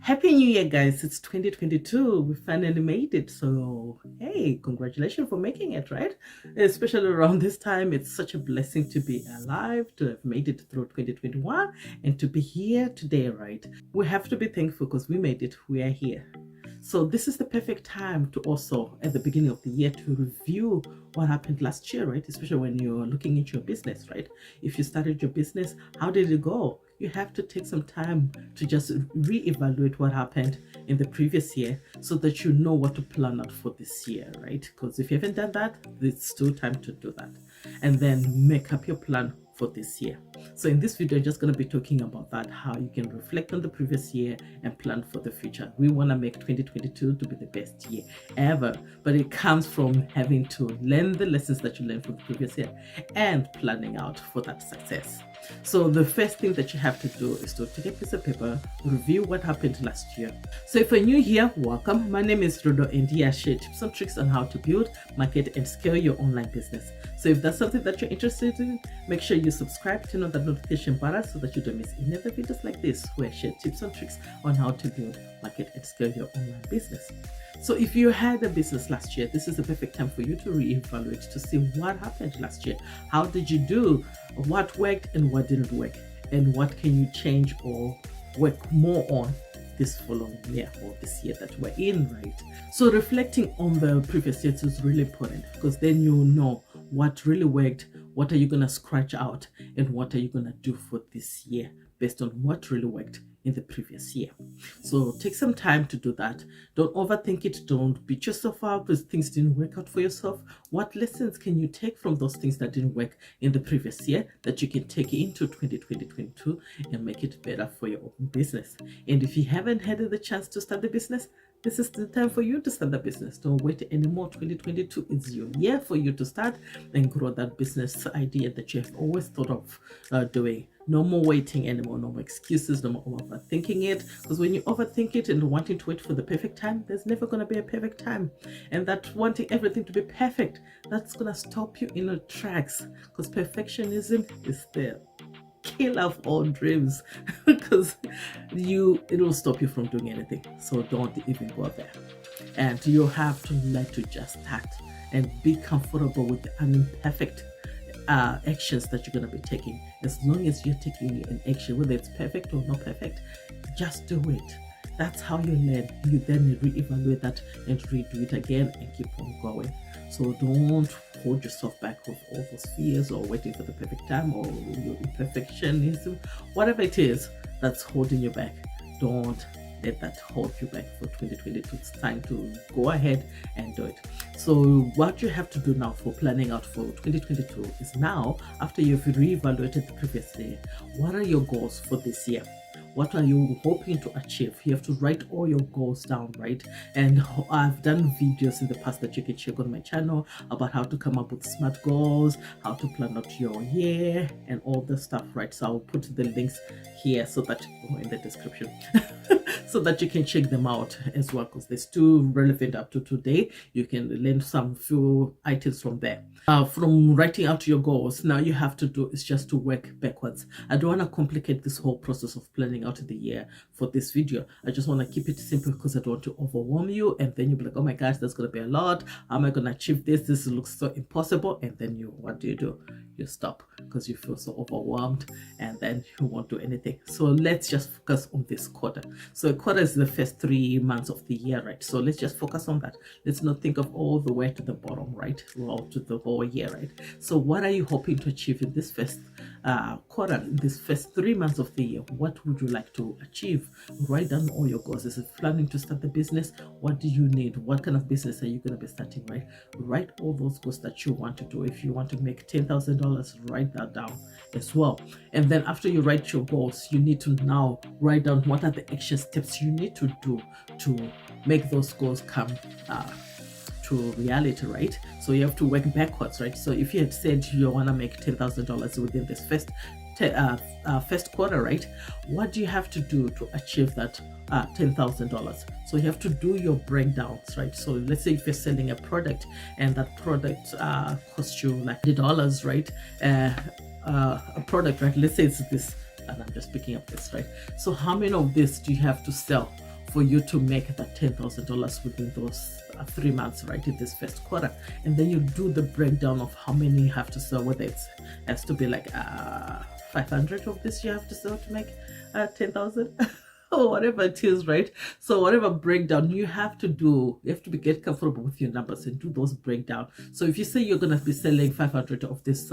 Happy New Year, guys. It's 2022. We finally made it. So, hey, congratulations for making it, right? Especially around this time, it's such a blessing to be alive, to have made it through 2021, and to be here today, right? We have to be thankful because we made it. We are here. So this is the perfect time to also, at the beginning of the year, to review what happened last year, right? Especially when you're looking at your business, right? If you started your business, how did it go? You have to take some time to just reevaluate what happened in the previous year so that you know what to plan out for this year, right? Because if you haven't done that, it's still time to do that. And then make up your plan for this year. So in this video, I'm just going to be talking about that, how you can reflect on the previous year and plan for the future. We want to make 2022 to be the best year ever, but it comes from having to learn the lessons that you learned from the previous year and planning out for that success. So the first thing that you have to do is to take a piece of paper, review what happened last year. So if you're new here, welcome. My name is Rodo and I share tips and tricks on how to build, market and scale your online business. So if that's something that you're interested in, make sure you subscribe, turn on that notification button so that you don't miss any other videos like this where I share tips and tricks on how to build, market and scale your online business. So if you had a business last year, this is the perfect time for you to reevaluate to see what happened last year. How did you do? What worked and what didn't work? And what can you change or work more on this following year or this year that we're in, right? So reflecting on the previous years is really important because then you know what really worked, what are you going to scratch out, and what are you going to do for this year based on what really worked in the previous year. So take some time to do that. Don't overthink it. Don't beat yourself up because things didn't work out for yourself. What lessons can you take from those things that didn't work in the previous year that you can take into 2022 and make it better for your own business? And if you haven't had the chance to start the business, this is the time for you to start the business. Don't wait anymore. 2022 is your year for you to start and grow that business idea that you have always thought of doing. No more waiting anymore, no more excuses, no more overthinking it. Because when you overthink it and wanting to wait for the perfect time, there's never going to be a perfect time. And that wanting everything to be perfect, that's going to stop you in your tracks. Because perfectionism is the killer of all dreams because it will stop you from doing anything. So don't even go there. And you have to learn to just start and be comfortable with the imperfect actions that you're going to be taking. As long as you're taking an action, whether it's perfect or not perfect, just do it. That's how you learn. You then reevaluate that and redo it again and keep on going. So don't hold yourself back with all those fears or waiting for the perfect time or your imperfectionism, whatever it is that's holding you back. Don't let that hold you back for 2022. It's time to go ahead and do it. So what you have to do now for planning out for 2022 is now, after you've reevaluated the previous year, what are your goals for this year? What are you hoping to achieve? You have to write all your goals down, right? And I've done videos in the past that you can check on my channel about how to come up with SMART goals, how to plan out your year, and all the stuff, right? So I'll put the links here so that in the description so that you can check them out as well, because they're still relevant up to today. You can learn some few items from there. From writing out your goals, now you have to do is just to work backwards. I don't want to complicate this whole process of planning out the year for this video. I just want to keep it simple because I don't want to overwhelm you, and then you'll be like, oh my gosh, that's going to be a lot. How am I going to achieve this? This looks so impossible. And then what do? You stop because you feel so overwhelmed and then you won't do anything. So let's just focus on this quarter. So a quarter is the first 3 months of the year, right? So let's just focus on that. Let's not think of all the way to the bottom, right? Well, to the whole year, right? So what are you hoping to achieve in this first quarter, in this first 3 months of the year? What would you like to achieve? Write down all your goals. Is it planning to start the business? What do you need? What kind of business are you going to be starting, right? Write all those goals that you want to do. If you want to make $10,000, write that down as well. And then after you write your goals, you need to now write down what are the action steps you need to do to make those goals come to reality, right? So you have to work backwards, right? So if you had said you want to make $10,000 within this first quarter, right? What do you have to do to achieve that $10,000? So you have to do your breakdowns, right? So let's say if you're selling a product and that product costs you like $80, right? A product, right? Let's say it's this, and I'm just picking up this, right? So how many of this do you have to sell for you to make that $10,000 within those 3 months, right, in this first quarter. And then you do the breakdown of how many you have to sell, whether it has to be like 500 of this you have to sell to make 10,000 or whatever it is, right? So whatever breakdown you have to do, you have to get comfortable with your numbers and do those breakdown. So if you say you're going to be selling 500 of this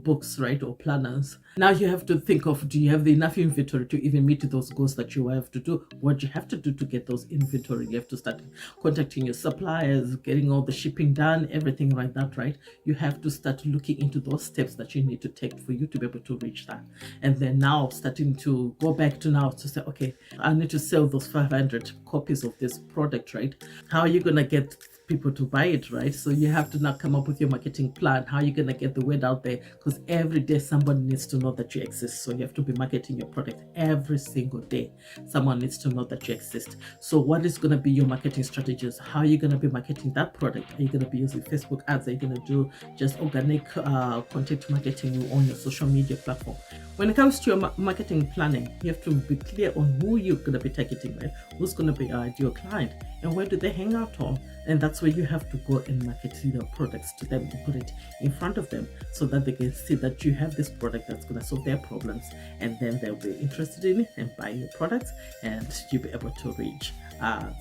books, right, or planners, now you have to think of, do you have enough inventory to even meet those goals that you have to do? What you have to do to get those inventory, you have to start contacting your suppliers, getting all the shipping done, everything like that, right? You have to start looking into those steps that you need to take for you to be able to reach that. And then now starting to go back to now to say, okay, I need to sell those 500 copies of this product, right? How are you going to get people to buy it, right? So you have to now come up with your marketing plan. How are you going to get the word out there? Because every day somebody needs to know that you exist. So you have to be marketing your product every single day. Someone needs to know that you exist. So what is going to be your marketing strategies? How are you going to be marketing that product? Are you going to be using Facebook ads? Are you going to do just organic content marketing on your social media platform? When it comes to your marketing planning, you have to be clear on who you're going to be targeting, right? Who's going to be your ideal client and where do they hang out on? And that's where you have to go and market your products to them, to put it in front of them so that they can see that you have this product that's going to solve their problems, and then they'll be interested in it and buy your products, and you'll be able to reach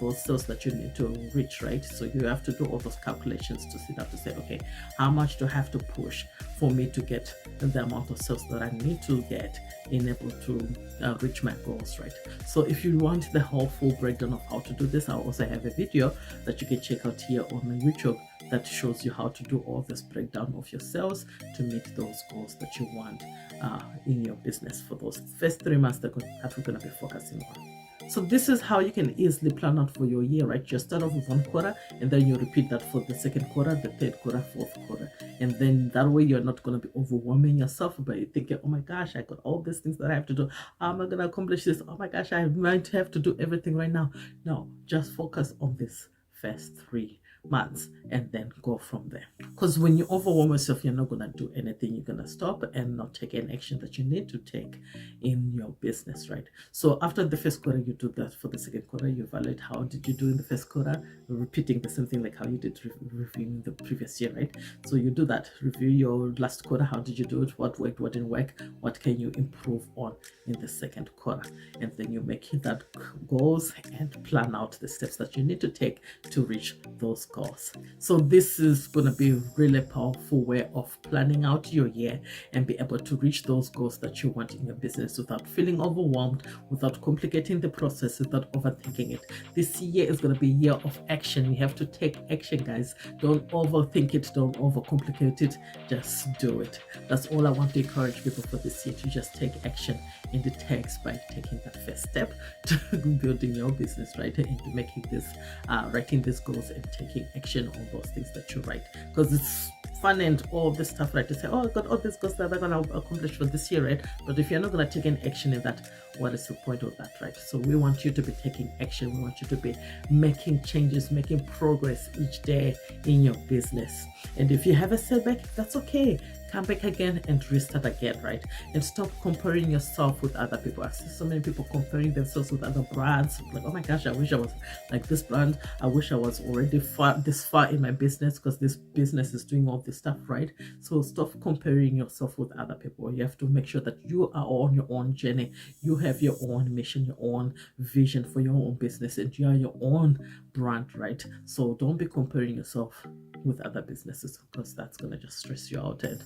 those sales that you need to reach, right? So you have to do all those calculations to sit down to say, okay, how much do I have to push for me to get the amount of sales that I need to get in able to reach my goals, right? So if you want the whole full breakdown of how to do this, I also have a video that you can check out here on YouTube that shows you how to do all this breakdown of your sales to meet those goals that you want in your business for those first 3 months that we're going to be focusing on. So this is how you can easily plan out for your year, right? You start off with one quarter and then you repeat that for the second quarter, the third quarter, fourth quarter. And then that way you're not going to be overwhelming yourself by thinking, oh my gosh, I got all these things that I have to do. How am I going to accomplish this? Oh my gosh, I might have to do everything right now. No, just focus on this first 3 months and then go from there. Because when you overwhelm yourself, you're not going to do anything. You're going to stop and not take any action that you need to take in your business, right? So after the first quarter, you do that. For the second quarter, you evaluate how did you do in the first quarter, repeating the same thing like how you did reviewing the previous year, right? So you do that, review your last quarter. How did you do it? What worked, what didn't work? What can you improve on in the second quarter? And then you make that goals and plan out the steps that you need to take to reach those goals. So this is going to be a really powerful way of planning out your year and be able to reach those goals that you want in your business without feeling overwhelmed, without complicating the process, without overthinking it. This year is going to be a year of action. You have to take action, guys. Don't overthink it, don't overcomplicate it, just do it. That's all I want to encourage people for this year, to just take action, and it takes by taking that first step to building your business, right? And to making this writing these goals and taking action on those things that you write, because it's fun and all this stuff, right, to say, oh, I got all these goals that I'm going to accomplish for this year, right? But if you're not going to take any action in that, what is the point of that, right? So we want you to be taking action. We want you to be making changes, making progress each day in your business. And if you have a setback, that's okay. Come back again and restart again, right? And stop comparing yourself with other people. I see so many people comparing themselves with other brands. Like, oh my gosh, I wish I was like this brand. I wish I was already this far in my business because this business is doing all this stuff, right? So stop comparing yourself with other people. You have to make sure that you are on your own journey. You have your own mission, your own vision for your own business, and you are your own brand, right? So don't be comparing yourself with other businesses, because that's going to just stress you out and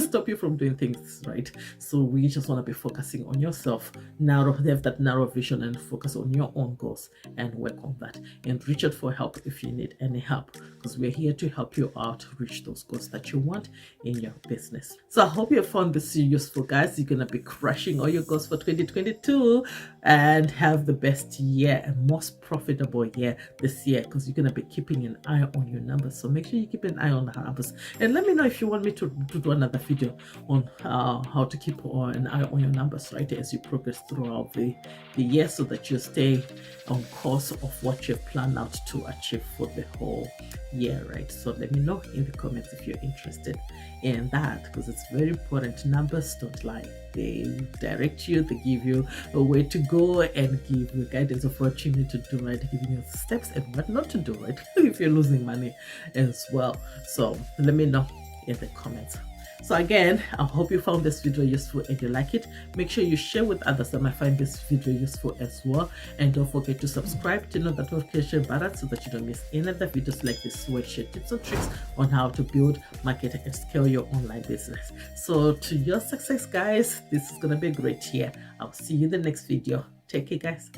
stop you from doing things, right? So we just want to be focusing on yourself, have that narrow vision and focus on your own goals and work on that, and reach out for help if you need any help, because we're here to help you out to reach those goals that you want in your business. So I hope you found this useful, guys. You're going to be crushing all your goals for 2022 and have the best year and most profitable year this year, because you're going to be keeping an eye on your numbers. So make sure you keep an eye on the numbers, and let me know if you want me to do another video on how to keep an eye on your numbers, right, as you progress throughout the year, so that you stay on course of what you've planned out to achieve for the whole year, right? So let me know in the comments if you're interested in that, because it's very important. Numbers don't lie. They direct you, they give you a way to go, and give you guidance of what you need to do, right? Giving you steps and what not to do, right? If you're losing money as well. So let me know in the comments. So again, I hope you found this video useful and you like it. Make sure you share with others that might find this video useful as well. And don't forget to subscribe to know that notification button so that you don't miss any other videos like this where I share tips and tricks on how to build, market, and scale your online business. So to your success, guys, this is going to be a great year. I'll see you in the next video. Take care, guys.